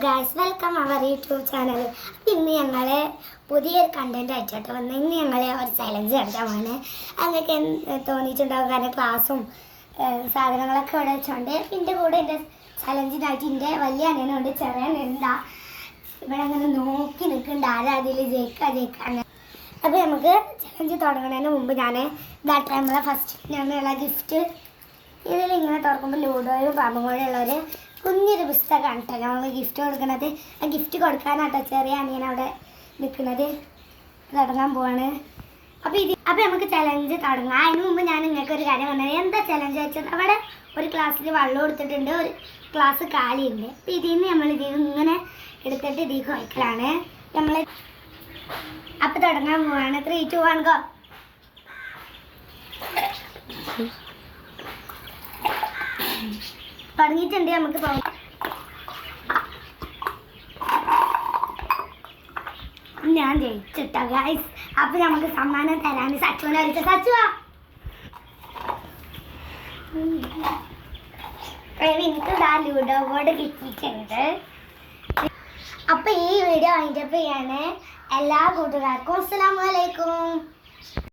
Guys, welcome our YouTube channel. ഇന്ന് ഞങ്ങൾ പുതിയൊരു കണ്ടന്റ് ആയിട്ടോ വന്ന് ഇന്ന് ഞങ്ങൾ ഒരു ചലഞ്ച് നടത്താമാണ്. അങ്ങനെയൊക്കെ തോന്നിയിട്ടുണ്ടാവും. കാരണം ക്ലാസ്സും സാധനങ്ങളൊക്കെ ഇവിടെ വെച്ചോണ്ട് എൻ്റെ കൂടെ എൻ്റെ ചലഞ്ചിനായിട്ട് എൻ്റെ വലിയ അനിയനുണ്ട്, ചെറിയ അനിയനുണ്ടാ ഇവിടെ അങ്ങനെ നോക്കി നിൽക്കുന്നുണ്ട് ആരാ അതിൽ ജയിക്കാൻ. അപ്പോൾ നമുക്ക് ചലഞ്ച് തുടങ്ങുന്നതിന് മുമ്പ് ഞാൻ ഇതാട്ടെ നമ്മളെ ഫസ്റ്റ് ഞങ്ങളുള്ള ഗിഫ്റ്റ് ഇതിലിങ്ങനെ തുറക്കുമ്പോൾ ലൂഡോയും പാമ്പും കൂടെ ഉള്ളൊരു കുഞ്ഞൊരു പുസ്തകമാണ് കേട്ടോ നമ്മൾ ഗിഫ്റ്റ് കൊടുക്കുന്നത്. ആ ഗിഫ്റ്റ് കൊടുക്കാനാട്ടോ ചെറിയ അനിയൻ അവിടെ നിൽക്കുന്നത്. തുടങ്ങാൻ പോവാണ്. അപ്പോൾ നമുക്ക് ചലഞ്ച് തുടങ്ങാം. അതിന് മുമ്പ് ഞാൻ നിങ്ങൾക്ക് ഒരു കാര്യം പറഞ്ഞത്. എന്താ ചലഞ്ച് വെച്ചത്, അവിടെ ഒരു ക്ലാസ്സിൽ വെള്ളം കൊടുത്തിട്ടുണ്ട്, ഒരു ക്ലാസ് കാലിയുണ്ട്. അപ്പോൾ ഇതിൽ നിന്ന് നമ്മൾ ഇങ്ങനെ എടുത്തിട്ട് ഇതിലേക്ക് വയ്ക്കലാണ് നമ്മൾ. അപ്പോൾ തുടങ്ങാൻ പോവാണ്. 3, 2, 1 ഗോ. തുടങ്ങിയിട്ടുണ്ട്. നമുക്ക് പോകാം. ഞാൻ ജയിച്ചിട്ടോ ഗൈസ്. അപ്പൊ നമുക്ക് സമ്മാനം തരാൻ സച്ചുവിനെ വിളിച്ച. സച്ചുവാ, എനിക്ക് ലൂഡോ ബോർഡ് കിട്ടിയിട്ടുണ്ട്. അപ്പൊ ഈ വീഡിയോ വൈൻഡപ്പ് ചെയ്യാണ്. എല്ലാ കൂട്ടുകാർക്കും അസ്സലാമു അലൈക്കും.